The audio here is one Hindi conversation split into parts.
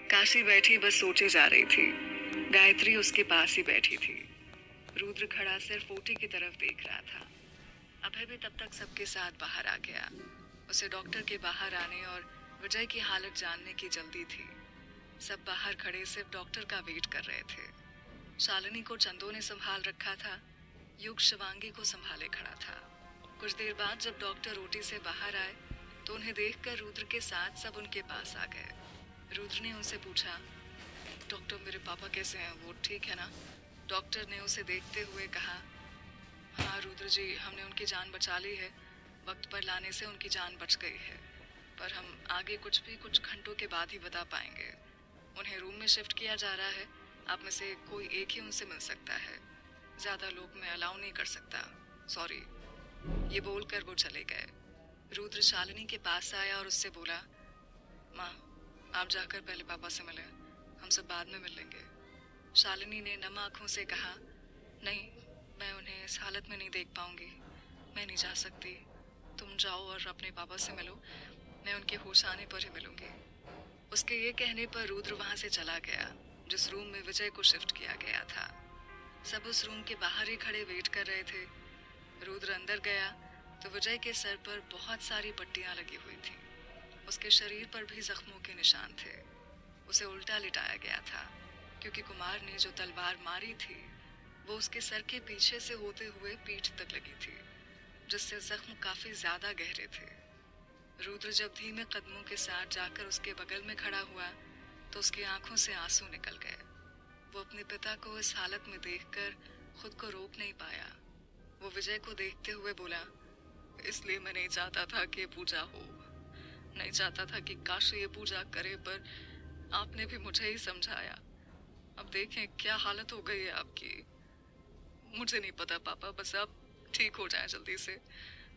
काशी बैठी बस सोचे जा रही थी। गायत्री उसके पास ही बैठी थी। रुद्र खड़ा सिर्फ ओटी की तरफ देख रहा था। अभय भी तब तक सबके साथ बाहर आ गया। उसे डॉक्टर के बाहर आने और विजय की हालत जानने की जल्दी थी। सब बाहर खड़े सिर्फ डॉक्टर का वेट कर रहे थे। शालिनी को चंदो ने संभाल रखा था। युग शिवांगी को संभाले खड़ा था। कुछ देर बाद जब डॉक्टर ओटी से बाहर आए तो उन्हें देखकर रुद्र के साथ सब उनके पास आ गए। रुद्र ने उनसे पूछा, डॉक्टर मेरे पापा कैसे हैं, वो ठीक है ना? डॉक्टर ने उसे देखते हुए कहा, हाँ रुद्र जी, हमने उनकी जान बचा ली है। वक्त पर लाने से उनकी जान बच गई है, पर हम आगे कुछ घंटों के बाद ही बता पाएंगे। उन्हें रूम में शिफ्ट किया जा रहा है। आप में से कोई एक ही उनसे मिल सकता है। ज़्यादा लोग मैं अलाउ नहीं कर सकता, सॉरी। ये बोलकर वो चले गए। रुद्र शालिनी के पास आया और उससे बोला, माँ, आप जाकर पहले पापा से मिलें, हम सब बाद में मिल लेंगे। शालिनी ने नम आंखों से कहा, नहीं, मैं उन्हें इस हालत में नहीं देख पाऊंगी। मैं नहीं जा सकती। तुम जाओ और अपने पापा से मिलो, मैं उनके होश आने पर ही मिलूंगी। उसके ये कहने पर रुद्र वहां से चला गया जिस रूम में विजय को शिफ्ट किया गया था। सब उस रूम के बाहर ही खड़े वेट कर रहे थे। रुद्र अंदर गया तो विजय के सर पर बहुत सारी पट्टियां लगी हुई थी। उसके शरीर पर भी जख्मों के निशान थे। उसे उल्टा लिटाया गया था क्योंकि कुमार ने जो तलवार मारी थी वो उसके सर के पीछे से होते हुए पीठ तक लगी थी, जिससे जख्म काफी ज्यादा गहरे थे। रुद्र जब धीमे कदमों के साथ जाकर उसके बगल में खड़ा हुआ तो उसकी आंखों से आंसू निकल गए। वो अपने पिता को इस हालत में देखकर खुद को रोक नहीं पाया। वो विजय को देखते हुए बोला, इसलिए मैं नहीं चाहता था कि ये पूजा हो। नहीं चाहता था कि काशी ये पूजा करे, पर आपने भी मुझे ही समझाया। अब देखें क्या हालत हो गई है आपकी। मुझे नहीं पता पापा, बस आप ठीक हो जाएं जल्दी से,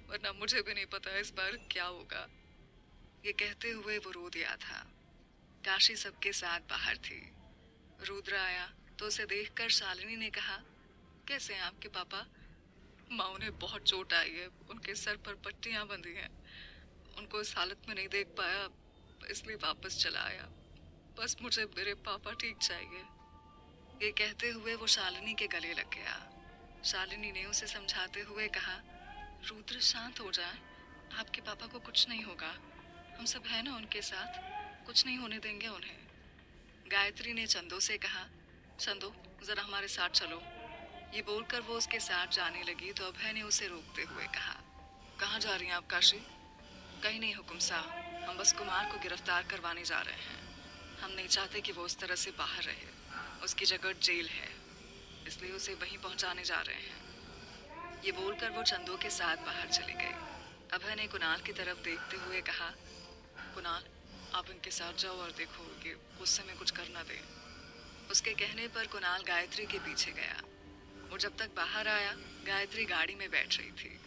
वरना मुझे भी नहीं पता इस बार क्या होगा। ये कहते हुए वो रो दिया था। काशी सबके साथ बाहर थी। रुद्र आया तो उसे देखकर शालिनी ने कहा, कैसे हैं आपके पापा? माँ, उन्हें बहुत चोट आई है, उनके सर पर पट्टियां बंधी हैं। उनको इस हालत में नहीं देख पाया, इसलिए वापस चला आया। बस मुझे मेरे पापा ठीक चाहिए। ये कहते हुए वो शालिनी के गले लग गया। शालिनी ने उसे समझाते हुए कहा, रुद्र शांत हो जाए, आपके पापा को कुछ नहीं होगा। हम सब हैं ना उनके साथ, कुछ नहीं होने देंगे उन्हें। गायत्री ने चंदो से कहा, चंदो जरा हमारे साथ चलो। ये बोलकर वो उसके साथ जाने लगी तो अभय ने उसे रोकते हुए कहा, कहाँ जा रही हैं आप काशी? कहीं नहीं हुकुम साहब, हम बस कुमार को गिरफ्तार करवाने जा रहे हैं। हम नहीं चाहते कि वो उस तरह से बाहर रहे। उसकी जगह जेल है, इसलिए उसे वहीं पहुंचाने जा रहे हैं। ये बोलकर वो चंदो के साथ बाहर चली गई। अभय ने कुणाल की तरफ देखते हुए कहा, कुणाल, आप इनके साथ जाओ और देखो कि गुस्से में कुछ कर ना दे। उसके कहने पर कुणाल गायत्री के पीछे गया। वो जब तक बाहर आया, गायत्री गाड़ी में बैठ रही थी।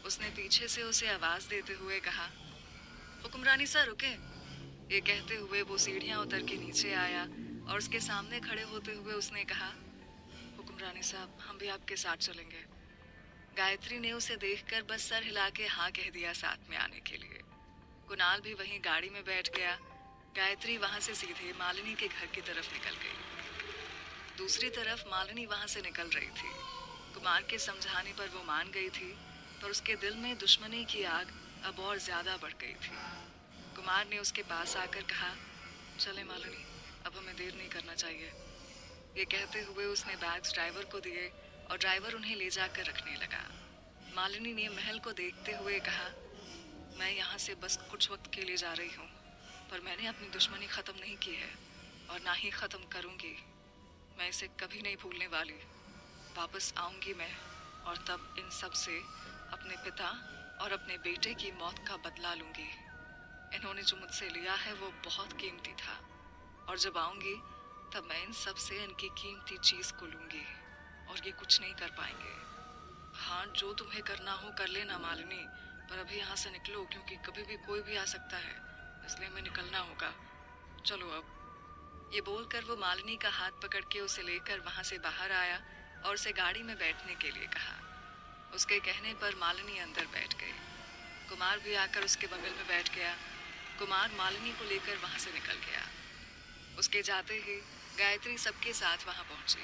उसने पीछे से उसे आवाज देते हुए कहा, हुक्मरानी सर रुके। ये कहते हुए वो सीढ़ियां उतर के नीचे आया और उसके सामने खड़े होते हुए उसने कहा, हुक्मरानी साहब, हम भी आपके साथ चलेंगे। गायत्री ने उसे देखकर बस सर हिला के हाँ कह दिया साथ में आने के लिए। कुणाल भी वहीं गाड़ी में बैठ गया। गायत्री वहां से सीधे मालिनी के घर की तरफ निकल गई। दूसरी तरफ मालिनी वहां से निकल रही थी। कुमार के समझाने पर वो मान गई थी, पर उसके दिल में दुश्मनी की आग अब और ज्यादा बढ़ गई थी। कुमार ने उसके पास आकर कहा, चले मालिनी, अब हमें देर नहीं करना चाहिए। ये कहते हुए उसने बैग्स ड्राइवर को दिए और ड्राइवर उन्हें ले जाकर रखने लगा। मालिनी ने महल को देखते हुए कहा, मैं यहाँ से बस कुछ वक्त के लिए जा रही हूँ, पर मैंने अपनी दुश्मनी ख़त्म नहीं की है और ना ही ख़त्म करूँगी। मैं इसे कभी नहीं भूलने वाली। वापस आऊँगी मैं, और तब इन सब से अपने पिता और अपने बेटे की मौत का बदला लूँगी। इन्होंने जो मुझसे लिया है वो बहुत कीमती था, और जब आऊँगी तब मैं इन सब से इनकी कीमती चीज़ को लूँगी और ये कुछ नहीं कर पाएंगे। हाँ, जो तुम्हें करना हो कर लेना मालिनी, पर अभी यहाँ से निकलो, क्योंकि कभी भी कोई भी आ सकता है, इसलिए हमें निकलना होगा। चलो अब। ये बोलकर वो मालिनी का हाथ पकड़ के उसे लेकर वहाँ से बाहर आया और उसे गाड़ी में बैठने के लिए कहा। उसके कहने पर मालिनी अंदर बैठ गई। कुमार भी आकर उसके बगल में बैठ गया। कुमार मालिनी को लेकर वहाँ से निकल गया। उसके जाते ही गायत्री सबके साथ वहां पहुंची।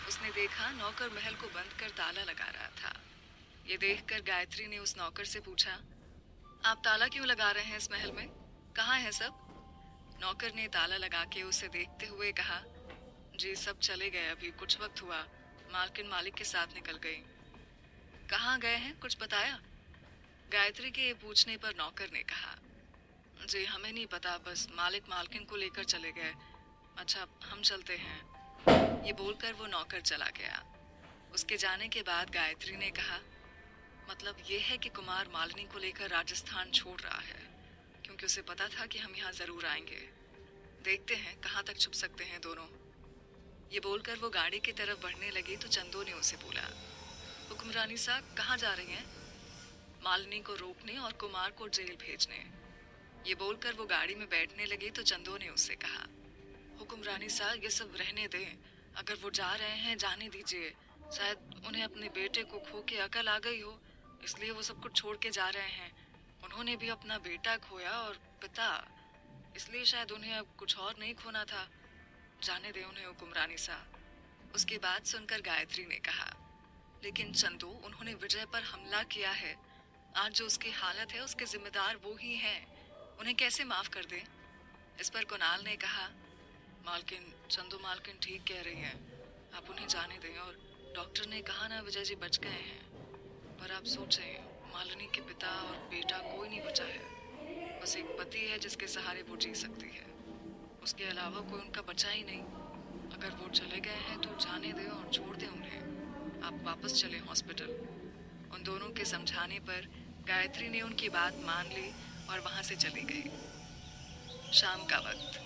उसने देखा नौकर महल को बंद कर ताला लगा रहा था। ये देखकर गायत्री ने उस नौकर से पूछा, आप ताला क्यों लगा रहे हैं इस महल में? कहाँ है सब? नौकर ने ताला लगा के उसे देखते हुए कहा, जी सब चले गए, अभी कुछ वक्त हुआ, मालकिन मालिक के साथ निकल गई। कहाँ गए हैं, कुछ बताया? गायत्री के पूछने पर नौकर ने कहा, जी हमें नहीं पता, बस मालिक मालकिन को लेकर चले गए। अच्छा हम चलते हैं। ये बोलकर वो नौकर चला गया। उसके जाने के बाद गायत्री ने कहा, मतलब ये है कि कुमार मालिनी को लेकर राजस्थान छोड़ रहा है, क्योंकि उसे पता था कि हम यहाँ जरूर आएंगे। देखते हैं कहाँ तक छुप सकते हैं दोनों। ये बोलकर वो गाड़ी की तरफ बढ़ने लगी तो चंदो ने उसे बोला, हुक्मरानी साहब कहाँ जा रही हैं? मालिनी को रोकने और कुमार को जेल भेजने। ये बोलकर वो गाड़ी में बैठने लगी तो चंदो ने उससे कहा, हुक्मरानी साहब ये सब रहने दें, अगर वो जा रहे हैं जाने दीजिए। शायद उन्हें अपने बेटे को खो के अकल आ गई हो, इसलिए वो सब कुछ छोड़ के जा रहे हैं। उन्होंने भी अपना बेटा खोया और पिता, इसलिए शायद उन्हें अब कुछ और नहीं खोना था। जाने दे उन्हें हुक्मरानी साहब। उसकी बात सुनकर गायत्री ने कहा, लेकिन चंदू उन्होंने विजय पर हमला किया है, आज जो उसकी हालत है उसके जिम्मेदार वो ही हैं, उन्हें कैसे माफ कर दें? इस पर कुणाल ने कहा, मालकिन चंदू मालकिन ठीक कह रही हैं, आप उन्हें जाने दें। और डॉक्टर ने कहा ना विजय जी बच गए हैं, पर आप सोचें मालिनी के पिता और बेटा कोई नहीं बचा है, बस एक पति है जिसके सहारे वो जी सकती है, उसके अलावा कोई उनका बचा ही नहीं। अगर वो चले गए हैं तो जाने दें और छोड़ दें उन्हें, आप वापस चलें हॉस्पिटल। उन दोनों के समझाने पर गायत्री ने उनकी बात मान ली और वहां से चली गई। शाम का वक्त,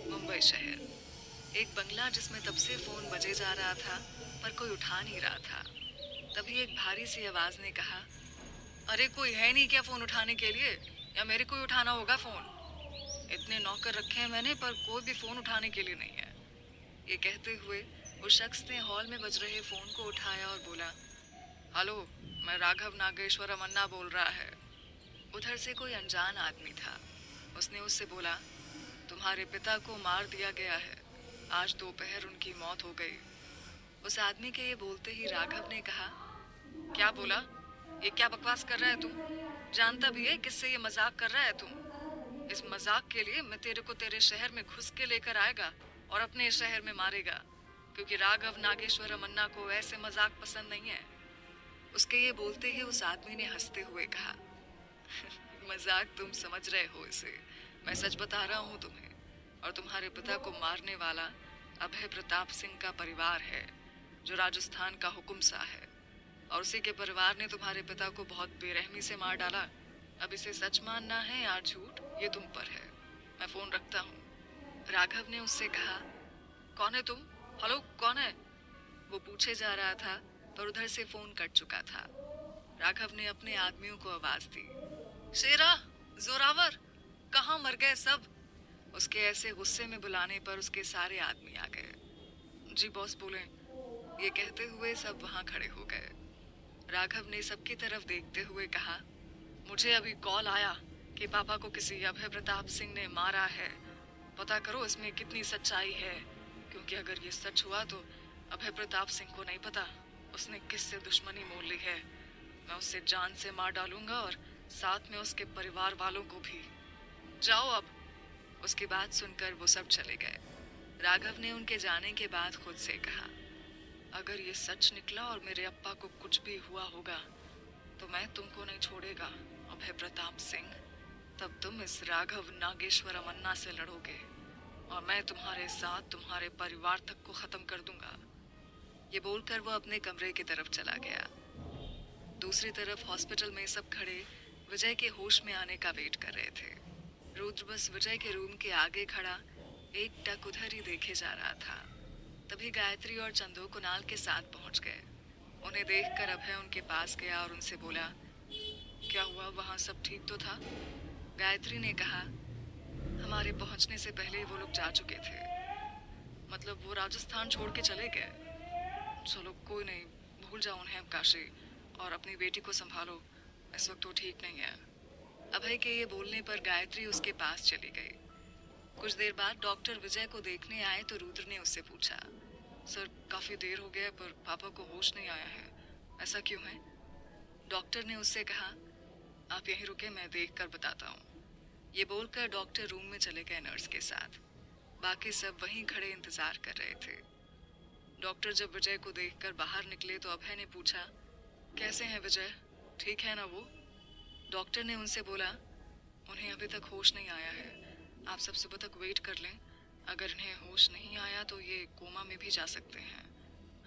मुंबई शहर। एक बंगला जिसमें तब से फोन बजे जा रहा था पर कोई उठा नहीं रहा था। तभी एक भारी सी आवाज ने कहा, अरे कोई है नहीं क्या फोन उठाने के लिए, या मेरे को ही उठाना होगा फोन? इतने नौकर रखे हैं मैंने पर कोई भी फोन उठाने के लिए नहीं है। ये कहते हुए उस शख्स ने हॉल में बज रहे फोन को उठाया और बोला, हेलो, मैं राघव नागेश्वर मन्ना बोल रहा है। उधर से कोई अनजान आदमी था। उसने उससे बोला, तुम्हारे पिता को मार दिया गया है, आज दोपहर उनकी मौत हो गई। उस आदमी के ये बोलते ही राघव ने कहा, क्या बोला? ये क्या बकवास कर रहा है तू? जानता भी है किससे ये मजाक कर रहा है तुम? इस मजाक के लिए मैं तेरे को तेरे शहर में घुस के लेकर आएगा और अपने शहर में मारेगा, क्योंकि राघव नागेश्वर मन्ना को ऐसे मजाक पसंद नहीं है। उसके ये बोलते ही उस आदमी ने हंसते हुए कहा, मजाक तुम समझ रहे हो इसे, मैं सच बता रहा हूँ तुम्हें। और तुम्हारे पिता को मारने वाला अभय प्रताप सिंह का परिवार है, जो राजस्थान का हुकुम सा है, और उसी के परिवार ने तुम्हारे पिता को बहुत बेरहमी से मार डाला। अब इसे सच मानना है या झूठ, ये तुम पर है। मैं फोन रखता हूँ। राघव ने उससे कहा, कौन है तुम? हेलो कौन है? वो पूछे जा रहा था पर उधर से फोन कट चुका था। राघव ने अपने आदमियों को आवाज दी, शेरा, जोरावर, कहाँ मर गए सब? उसके ऐसे गुस्से में बुलाने पर उसके सारे आदमी आ गए। जी बॉस बोले। ये कहते हुए सब वहां खड़े हो गए। राघव ने सबकी तरफ देखते हुए कहा, मुझे अभी कॉल आया कि पापा को किसी अभय प्रताप सिंह ने मारा है। पता करो इसमें कितनी सच्चाई है, क्योंकि अगर ये सच हुआ तो अभय प्रताप सिंह को नहीं पता उसने किससे दुश्मनी मोल ली है। मैं उसे जान से मार डालूंगा और साथ में उसके परिवार वालों को भी। जाओ अब। उसकी बात सुनकर वो सब चले गए। राघव ने उनके जाने के बाद खुद से कहा, अगर ये सच निकला और मेरे अप्पा को कुछ भी हुआ होगा तो मैं तुमको नहीं छोड़ेगा अभय प्रताप सिंह। तब तुम इस राघव नागेश्वर मन्ना से लड़ोगे और मैं तुम्हारे साथ तुम्हारे परिवार तक को खत्म कर दूंगा। ये बोलकर वो अपने कमरे की तरफ चला गया। दूसरी तरफ हॉस्पिटल में सब खड़े विजय के होश में आने का वेट कर रहे थे। रुद्र बस विजय के रूम के आगे खड़ा एक टक उधर ही देखे जा रहा था। तभी गायत्री और चंदू कुणाल के साथ पहुंच गए। उन्हें देखकर अभय उनके पास गया और उनसे बोला, क्या हुआ, वहां सब ठीक तो था? गायत्री ने कहा, हमारे पहुंचने से पहले वो लोग जा चुके थे। मतलब वो राजस्थान छोड़ के चले गए। चलो कोई नहीं, भूल जाओ उन्हें अब काशी, और अपनी बेटी को संभालो, इस वक्त वो ठीक नहीं है। अभय के ये बोलने पर गायत्री उसके पास चली गई। कुछ देर बाद डॉक्टर विजय को देखने आए तो रुद्र ने उससे पूछा, सर काफी देर हो गया पर पापा को होश नहीं आया है, ऐसा क्यों है? डॉक्टर ने उससे कहा, आप यहीं रुके, मैं देख कर बताता हूँ। ये बोलकर डॉक्टर रूम में चले गए नर्स के साथ। बाकी सब वहीं खड़े इंतजार कर रहे थे। डॉक्टर जब विजय को देखकर बाहर निकले तो अभय ने पूछा, कैसे हैं विजय, ठीक है ना वो? डॉक्टर ने उनसे बोला, उन्हें अभी तक होश नहीं आया है, आप सब सुबह तक वेट कर लें। अगर इन्हें होश नहीं आया तो ये कोमा में भी जा सकते हैं।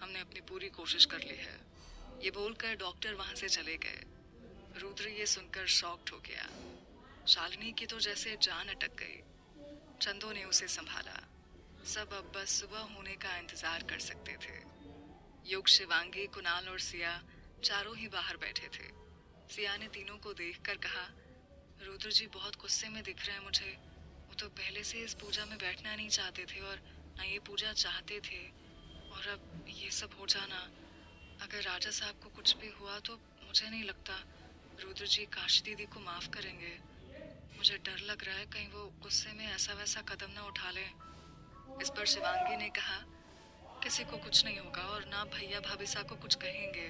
हमने अपनी पूरी कोशिश कर ली है। ये बोलकर डॉक्टर वहां से चले गए। रुद्र ये सुनकर शॉक्ड हो गया। शालिनी की तो जैसे जान अटक गई। चंदो ने उसे संभाला। सब अब बस सुबह होने का इंतजार कर सकते थे। युग, शिवांगी, कुणाल और सिया चारों ही बाहर बैठे थे। सिया ने तीनों को देखकर कहा, रुद्र जी बहुत गुस्से में दिख रहे हैं मुझे। वो तो पहले से इस पूजा में बैठना नहीं चाहते थे और ना ये पूजा चाहते थे, और अब ये सब हो जाना। अगर राजा साहब को कुछ भी हुआ तो मुझे नहीं लगता रुद्र जी काशी दीदी को माफ करेंगे। मुझे डर लग रहा है कहीं वो गुस्से में ऐसा वैसा कदम ना उठा ले। इस पर शिवांगी ने कहा, किसी को कुछ नहीं होगा और ना भैया भाभीसा को कुछ कहेंगे।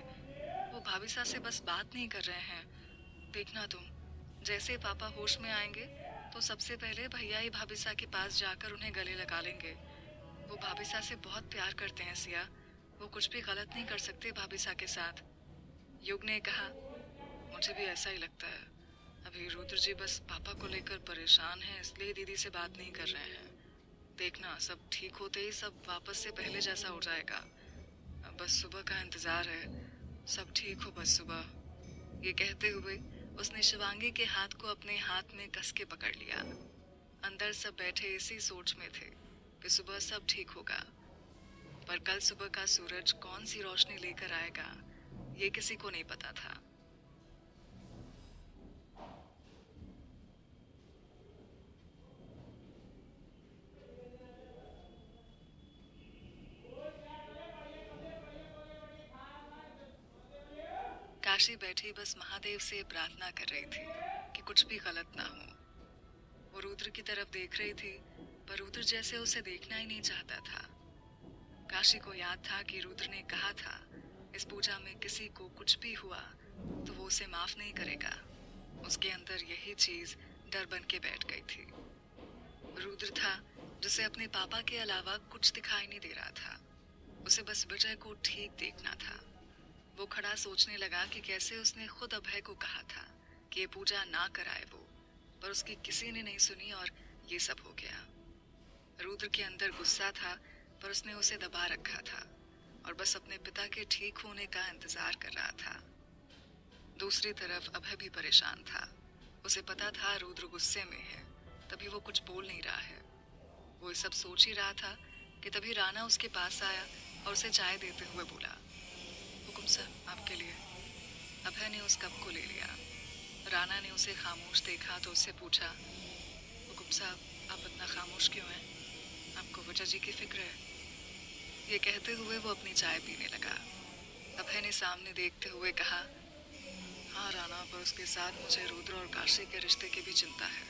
वो भाभीसा से बस बात नहीं कर रहे हैं। देखना तुम, जैसे पापा होश में आएंगे तो सबसे पहले भैया ही भाभीसा के पास जाकर उन्हें गले लगा लेंगे। वो भाभीसा से बहुत प्यार करते हैं सिया, वो कुछ भी गलत नहीं कर सकते भाभीसा के साथ। युग ने कहा, मुझे भी ऐसा ही लगता है। अभी रुद्र जी बस पापा को लेकर परेशान हैं, इसलिए दीदी से बात नहीं कर रहे हैं। देखना सब ठीक होते ही सब वापस से पहले जैसा हो जाएगा। अब बस सुबह का इंतजार है, सब ठीक हो बस सुबह। ये कहते हुए उसने शिवांगी के हाथ को अपने हाथ में कस के पकड़ लिया। अंदर सब बैठे इसी सोच में थे कि सुबह सब ठीक होगा, पर कल सुबह का सूरज कौन सी रोशनी लेकर आएगा ये किसी को नहीं पता था। काशी बैठी बस महादेव से प्रार्थना कर रही थी कि कुछ भी गलत ना हो। वो रुद्र की तरफ देख रही थी, पर रुद्र जैसे उसे देखना ही नहीं चाहता था। काशी को याद था कि रुद्र ने कहा था, इस पूजा में किसी को कुछ भी हुआ तो वो उसे माफ नहीं करेगा। उसके अंदर यही चीज डर बन के बैठ गई थी। रुद्र था जिसे अपने पापा के अलावा कुछ दिखाई नहीं दे रहा था। उसे बस विजय को ठीक देखना था। वो खड़ा सोचने लगा कि कैसे उसने खुद अभय को कहा था कि ये पूजा ना कराए वो, पर उसकी किसी ने नहीं सुनी और ये सब हो गया। रुद्र के अंदर गुस्सा था, पर उसने उसे दबा रखा था और बस अपने पिता के ठीक होने का इंतजार कर रहा था। दूसरी तरफ अभय भी परेशान था। उसे पता था रुद्र गुस्से में है, तभी वो कुछ बोल नहीं रहा है। वो ये सब सोच ही रहा था कि तभी राणा उसके पास आया और उसे चाय देते हुए बोला, हुकुम सर आपके लिए। अभय ने उस कप को ले लिया। राणा ने उसे खामोश देखा तो उससे पूछा, हुकुम साहब आप इतना खामोश क्यों हैं? आपको विजय जी की फिक्र है? ये कहते हुए वो अपनी चाय पीने लगा। अभय ने सामने देखते हुए कहा, हाँ राणा, पर उसके साथ मुझे रुद्र और काशी के रिश्ते की भी चिंता है।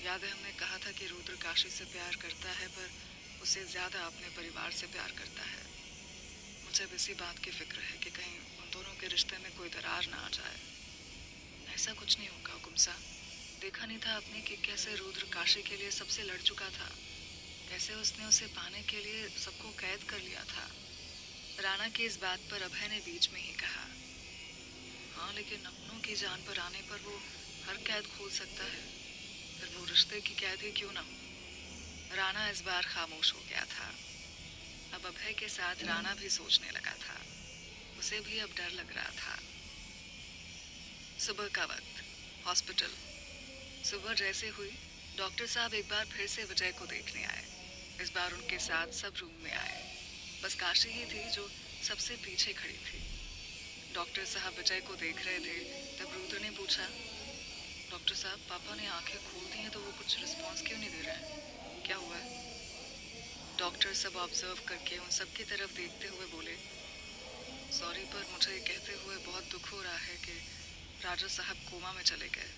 याद है हमने कहा था कि रुद्र काशी से प्यार करता है, पर उसे ज्यादा अपने परिवार से प्यार करता है। मुझे अब इसी बात की फिक्र है कि कहीं उन दोनों के रिश्ते में कोई दरार ना आ जाए। ऐसा कुछ नहीं होगा हुकुम साहब। देखा नहीं था आपने कि कैसे रुद्र काशी के लिए सबसे लड़ चुका था, कैसे उसने उसे पाने के लिए सबको कैद कर लिया था। राणा की इस बात पर अभय ने बीच में ही कहा, हाँ लेकिन अपनों की जान पर आने पर वो हर कैद खोल सकता है, फिर वो रिश्ते की कैद ही क्यों ना हो। राणा इस बार खामोश हो गया था। अब अभय के साथ राणा भी सोचने लगा था। उसे भी अब डर लग रहा था। सुबह का वक्त, हॉस्पिटल। सुबह जैसे हुई, डॉक्टर साहब एक बार फिर से विजय को देखने आए। इस बार उनके साथ सब रूम में आए। बस काशी ही थी जो सबसे पीछे खड़ी थी। डॉक्टर साहब विजय को देख रहे थे, तब रुद्र ने पूछा, डॉक्टर साहब पापा ने आंखें खोल दी हैं तो वो कुछ रिस्पॉन्स क्यों नहीं दे रहे हैं, क्या हुआ है? डॉक्टर सब ऑब्जर्व करके उन सब की तरफ देखते हुए बोले, सॉरी पर मुझे कहते हुए बहुत दुख हो रहा है कि राजा साहब कोमा में चले गए।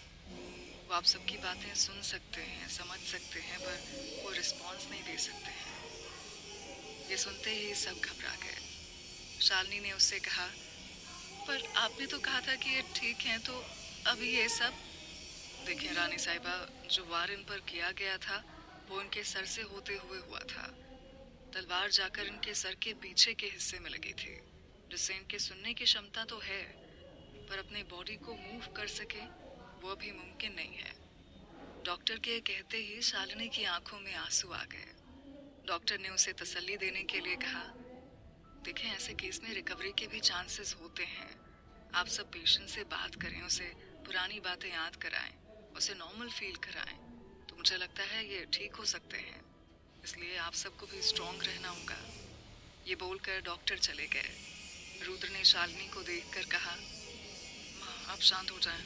वो आप सबकी बातें सुन सकते हैं, समझ सकते हैं, पर कोई रिस्पॉन्स नहीं दे सकते हैं। ये सुनते ही सब घबरा गए। शालिनी ने उससे कहा, पर आपने तो कहा था कि ये ठीक है, तो अभी ये सब। देखें रानी साहिबा, जो वार इन पर किया गया था वो इनके सर से होते हुए हुआ था। तलवार जाकर इनके सर के पीछे के हिस्से में लगी थी, जिससे इनके सुनने की क्षमता तो है, पर अपनी बॉडी को मूव कर सके वो भी मुमकिन नहीं है। डॉक्टर के कहते ही शालिनी की आंखों में आंसू आ गए। डॉक्टर ने उसे तसल्ली देने के लिए कहा, देखें ऐसे केस में रिकवरी के भी चांसेस होते हैं। आप सब पेशेंट से बात करें, उसे पुरानी बातें याद कराएं, उसे नॉर्मल फील कराएं, तो मुझे लगता है ये ठीक हो सकते हैं। इसलिए आप सबको भी स्ट्रांग रहना होगा। ये बोलकर डॉक्टर चले गए। रुद्र ने शालिनी को देखकर कहा, माँ आप शांत हो जाएं।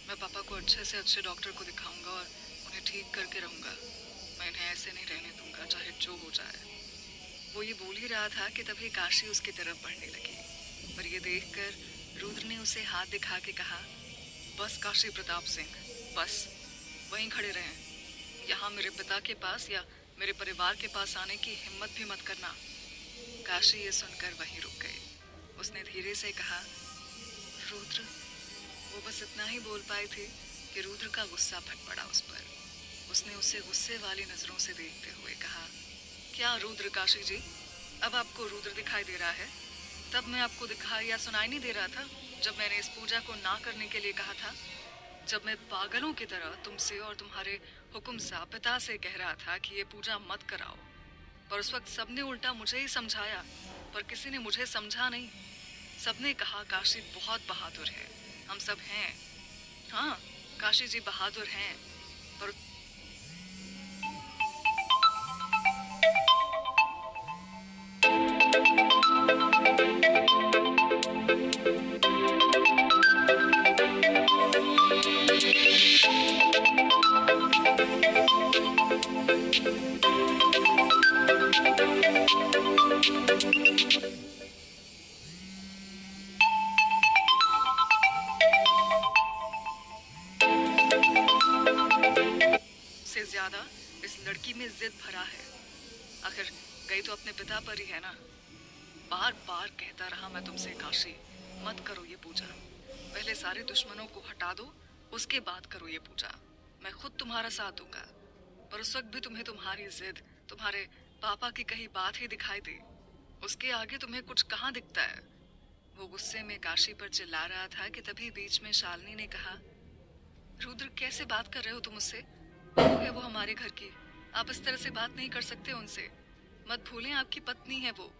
मैं पापा को अच्छे से अच्छे डॉक्टर को दिखाऊंगा और उन्हें ठीक करके रहूंगा। मैं इन्हें ऐसे नहीं रहने दूंगा, चाहे जो हो जाए। वो ये बोल ही रहा था कि तभी काशी उसकी तरफ बढ़ने लगी, पर ये देखकर रुद्र ने उसे हाथ दिखा के कहा, बस काशी प्रताप सिंह, बस वहीं खड़े रहें। यहाँ मेरे पिता के पास या मेरे परिवार के पास आने की हिम्मत भी मत करना। काशी ये सुनकर वहीं रुक गई। उसने धीरे से कहा, रुद्र। वो बस इतना ही बोल पाई थी कि रुद्र का गुस्सा फट पड़ा उस पर। उसने उसे गुस्से वाली नजरों से देखते हुए कहा, क्या रुद्र काशी जी, अब आपको रुद्र दिखाई दे रहा है? तब मैं आपको दिखाई या सुनाई नहीं दे रहा था जब मैंने इस पूजा को ना करने के लिए कहा था? जब मैं पागलों की तरह तुमसे और तुम्हारे हुक्म पिता से कह रहा था कि ये पूजा मत कराओ, पर उस वक्त सबने उल्टा मुझे ही समझाया, पर किसी ने मुझे समझा नहीं। सबने कहा काशी बहुत बहादुर है, हम सब हैं। हाँ, काशी जी बहादुर हैं, पर से ज्यादा इस लड़की में जिद भरा है। आखिर गई तो अपने पिता पर ही है ना। बार बार कहता रहा मैं तुमसे काशी, मत करो ये पूजा। पहले सारे दुश्मनों को हटा दो, उसके बाद करो ये पूजा। मैं खुद तुम्हारा साथ दूंगा। पर उस वक्त भी तुम्हें तुम्हारी जिद, तुम्हारे पापा की कही बात ही दिखाई दी। उसके आगे तुम्हें कुछ कहाँ दिखता है? वो गुस्से में काशी पर चिल्ला रहा था कि तभी बीच में शालिनी ने कहा, रुद्र कैसे बात कर रहे हो तुम उससे? बहू है वो हमारे घर की, आप इस तरह से बात नहीं कर सकते उनसे। मत भूलें आपकी पत्नी है वो।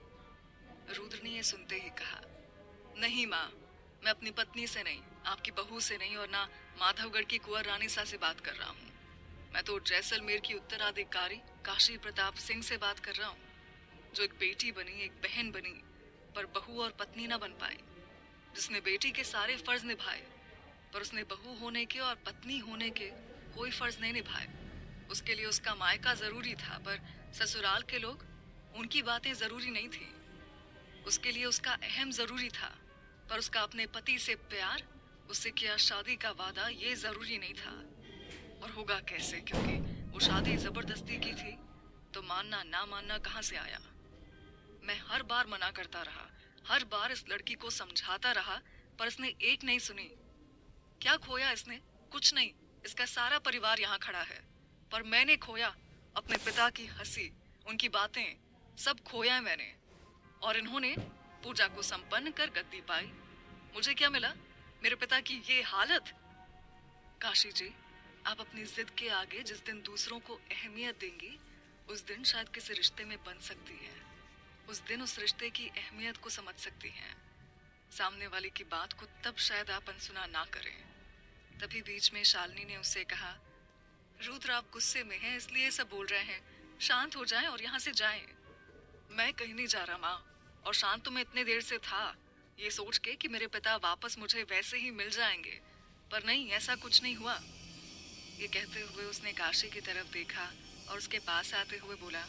रुद्र ने ये सुनते ही कहा, नहीं माँ, मैं अपनी पत्नी से नहीं, आपकी बहू से नहीं, और ना माधवगढ़ की कुंवर रानी सा से बात कर रहा हूँ। मैं तो जैसलमेर की उत्तराधिकारी काशी प्रताप सिंह से बात कर रहा हूँ, जो एक बेटी बनी, एक बहन बनी, पर बहू और पत्नी ना बन पाई। जिसने बेटी के सारे फर्ज निभाए, पर उसने बहू होने के और पत्नी होने के कोई फर्ज नहीं निभाए। उसके लिए उसका मायका जरूरी था, पर ससुराल के लोग, उनकी बातें जरूरी नहीं थी। उसके लिए उसका अहम जरूरी था, पर उसका अपने पति से प्यार, उससे किया शादी का वादा, ये जरूरी नहीं था। और होगा कैसे, क्योंकि वो शादी जबरदस्ती की थी, तो मानना ना मानना कहाँ से आया? मैं हर बार मना करता रहा, हर बार इस लड़की को समझाता रहा, पर इसने एक नहीं सुनी। क्या खोया इसने? कुछ नहीं। इसका सारा परिवार यहाँ खड़ा है, पर मैंने खोया अपने पिता की हंसी, उनकी बातें, सब खोया मैंने। और इन्होंने पूजा को संपन्न कर गद्दी पाई। मुझे क्या मिला? मेरे पिता की ये हालत। काशी जी, आप अपनी जिद के आगे जिस दिन दूसरों को अहमियत देंगी, उस दिन शायद किसी रिश्ते में बन सकती हैं। उस दिन उस रिश्ते की अहमियत को समझ सकती हैं। सामने वाले की बात को तब शायद आप अनसुना ना करें। तभी बीच में शालिनी ने उससे कहा, रुद्र आप गुस्से में हैं इसलिए सब बोल रहे हैं। शांत हो जाएं और यहाँ से जाएं। मैं कहीं नहीं जा रहा माँ, और शांत तो मैं इतने देर से था, ये सोच के कि मेरे पिता वापस मुझे वैसे ही मिल जाएंगे, पर नहीं, ऐसा कुछ नहीं हुआ। ये कहते हुए उसने काशी की तरफ देखा और उसके पास आते हुए बोला,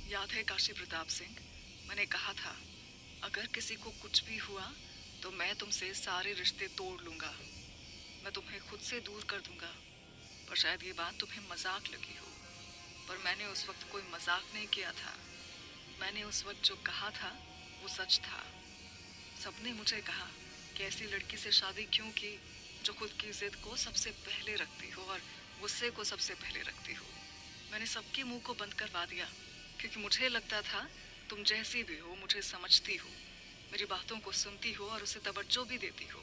याद है काशी प्रताप सिंह, मैंने कहा था अगर किसी को कुछ भी हुआ तो मैं तुमसे सारे रिश्ते तोड़ लूंगा। मैं तुम्हें खुद से दूर कर दूंगा। और शायद ये बात तुम्हें मजाक लगी हो, पर मैंने उस वक्त कोई मजाक नहीं किया था। मैंने उस वक्त जो कहा था वो सच था। सबने मुझे कहा कि ऐसी लड़की से शादी क्यों की जो खुद की जिद को सबसे पहले रखती हो और गुस्से को सबसे पहले रखती हो। मैंने सबके मुंह को बंद करवा दिया, क्योंकि मुझे लगता था तुम जैसी भी हो मुझे समझती हो, मेरी बातों को सुनती हो और उसे तवज्जो भी देती हो।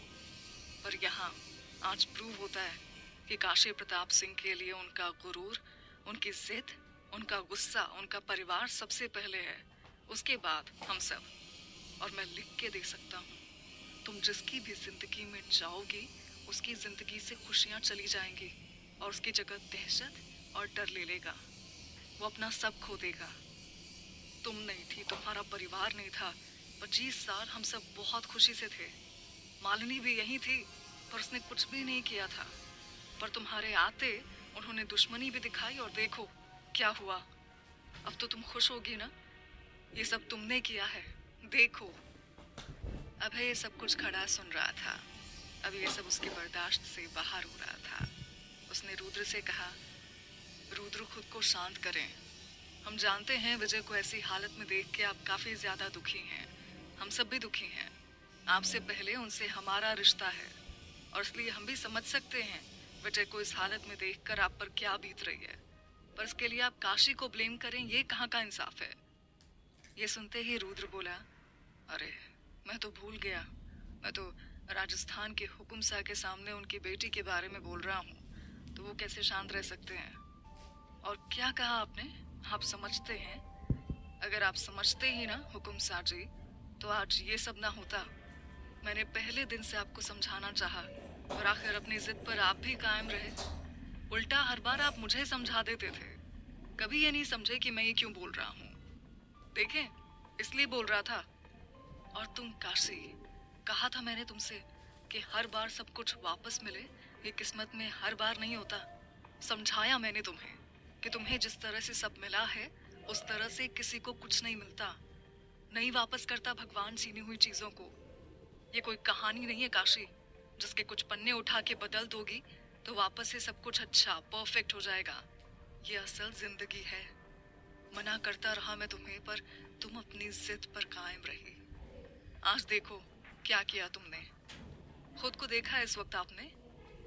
पर यहाँ आज प्रूव होता है कि काशी प्रताप सिंह के लिए उनका गुरूर, उनकी जिद, उनका गुस्सा, उनका परिवार सबसे पहले है, उसके बाद हम सब। और मैं लिख के दे सकता हूँ, तुम जिसकी भी जिंदगी में जाओगी उसकी जिंदगी से खुशियाँ चली जाएंगी और उसकी जगह दहशत और डर ले लेगा। वो अपना सब खो देगा। तुम नहीं थी, तुम्हारा परिवार नहीं था। 25 साल हम सब बहुत खुशी से थे। मालिनी भी यही थी, पर उसने कुछ भी नहीं किया था। पर तुम्हारे आते उन्होंने दुश्मनी भी दिखाई और देखो क्या हुआ। अब तो तुम खुश होगी ना, ये सब तुमने किया है। देखो। अभय ये सब कुछ खड़ा सुन रहा था। अब ये सब उसके बर्दाश्त से बाहर हो रहा था। उसने रुद्र से कहा, रुद्र खुद को शांत करें। हम जानते हैं विजय को ऐसी हालत में देख के आप काफी ज्यादा दुखी हैं। हम सब भी दुखी हैं। आपसे पहले उनसे हमारा रिश्ता है और इसलिए हम भी समझ सकते हैं विजय को इस हालत में देखकर आप पर क्या बीत रही है। पर इसके लिए आप काशी को ब्लेम करें, ये कहाँ का इंसाफ है। ये सुनते ही रुद्र बोला, अरे मैं तो भूल गया। मैं तो राजस्थान के हुकुम शाह के सामने उनकी बेटी के बारे में बोल रहा हूँ, तो वो कैसे शांत रह सकते हैं। और क्या कहा आपने? आप समझते हैं? अगर आप समझते ही ना हुकुम शाह जी, तो आज ये सब ना होता। मैंने पहले दिन से आपको समझाना चाहा, और आखिर अपनी जिद पर आप भी कायम रहे। उल्टा हर बार आप मुझे समझा देते थे। कभी ये नहीं समझे कि मैं ये क्यों बोल रहा हूँ। देखें, इसलिए बोल रहा था। और तुम काशी, कहा था मैंने तुमसे कि हर बार सब कुछ वापस मिले ये किस्मत में हर बार नहीं होता। समझाया मैंने तुम्हें कि तुम्हें जिस तरह से सब मिला है उस तरह से किसी को कुछ नहीं मिलता। नहीं वापस करता भगवान छीनी हुई चीजों को। ये कोई कहानी नहीं है काशी, जिसके कुछ पन्ने उठा के बदल दोगी तो वापस से सब कुछ अच्छा परफेक्ट हो जाएगा। ये असल जिंदगी है। मना करता रहा मैं तुम्हें, पर तुम अपनी जिद पर कायम रही। आज देखो क्या किया तुमने। खुद को देखा है इस वक्त आपने?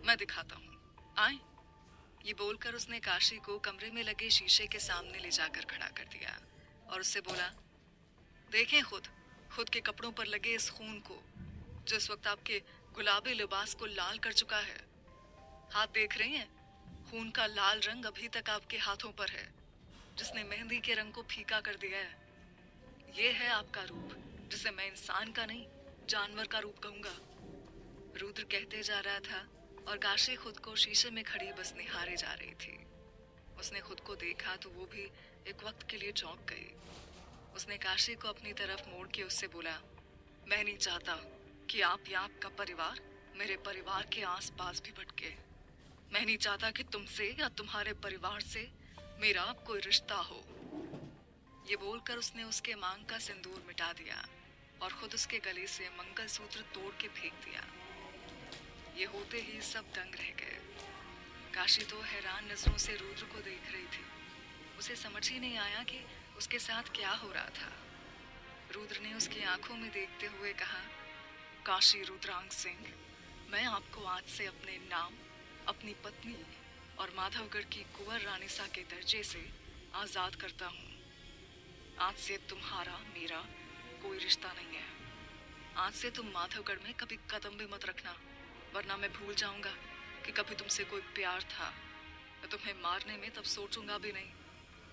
मैं दिखाता हूँ, आए। ये बोलकर उसने काशी को कमरे में लगे शीशे के सामने ले जाकर खड़ा कर दिया और उससे बोला, देखें खुद खुद के कपड़ों पर लगे इस खून को, जो इस वक्त आपके गुलाबी लिबास को लाल कर चुका है। हाथ देख रही हैं? खून का लाल रंग अभी तक आपके हाथों पर है, जिसने मेहंदी के रंग को फीका कर दिया है। ये है आपका रूप, जिसे मैं इंसान का नहीं जानवर का रूप कहूंगा। रुद्र कहते जा रहा था और काशी खुद को शीशे में खड़ी बस निहारे जा रही थी। उसने खुद को देखा तो वो भी एक वक्त के लिए चौंक गई। उसने काशी को अपनी तरफ मोड़ के उससे बोला, मैं नहीं चाहता कि आप या आपका परिवार मेरे परिवार के आसपास भी भटके। मैं नहीं चाहता कि तुमसे या तुम्हारे परिवार से मेरा कोई रिश्ता हो। ये बोलकर उसने उसके मांग का सिंदूर मिटा दिया और खुद उसके गले से मंगलसूत्र तोड़ के फेंक दिया। ये होते ही सब दंग रह गए। काशी तो हैरान नजरों से रुद्र को देख रही थी। उसे समझ ही नहीं आया कि उसके साथ क्या हो रहा था। रुद्र ने उसकी आंखों में देखते हुए कहा, काशी रुद्रांग सिंह, मैं आपको आज से अपने नाम, अपनी पत्नी और माधवगढ़ की कुंवर रानीसा के दर्जे से आजाद करता हूँ। आज से तुम्हारा मेरा कोई रिश्ता नहीं है। आज से तुम माधवगढ़ में कभी कदम भी मत रखना, वरना मैं भूल जाऊंगा कि कभी तुमसे कोई प्यार था। मैं तुम्हें मारने में तब सोचूंगा भी नहीं।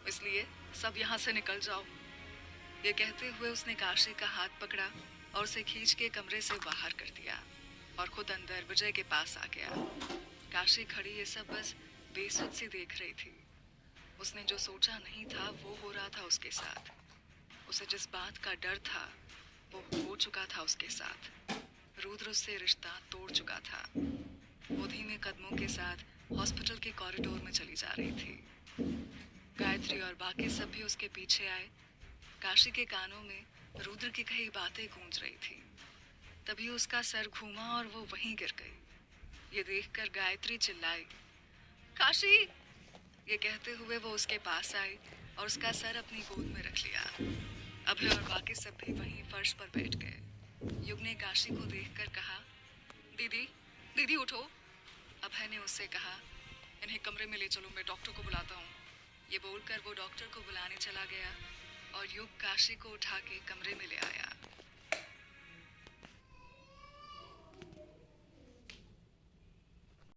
इसलिए सब यहाँ से निकल जाओ। ये कहते हुए उसने काशी का हाथ पकड़ा और उसे खींच के कमरे से बाहर कर दिया और खुद अंदर विजय के पास आ गया। काशी खड़ी ये सब बस बेसुध सी देख रही थी। उसने जो सोचा नहीं था वो हो रहा था उसके साथ। उसे जिस बात का डर था वो हो चुका था उसके साथ। रुद्र उससे रिश्ता तोड़ चुका था। वो धीमे कदमों के साथ हॉस्पिटल के कॉरिडोर में चली जा रही थी। गायत्री और बाकी सब भी उसके पीछे आए। काशी के कानों में रुद्र की कई बातें गूंज रही थी। तभी उसका सर घूमा और वो वहीं गिर गई। ये देखकर गायत्री चिल्लाई, काशी, ये कहते हुए वो उसके पास आई और उसका सर अपनी गोद में रख लिया। अभय और बाकी सब भी वहीं फर्श पर बैठ गए। युग ने काशी को देखकर कहा, दीदी, दीदी उठो। अभय ने उससे कहा, इन्हें कमरे में ले चलो, मैं डॉक्टर को बुलाता हूँ। ये बोलकर वो डॉक्टर को बुलाने चला गया और युग काशी को उठा के कमरे में ले आया।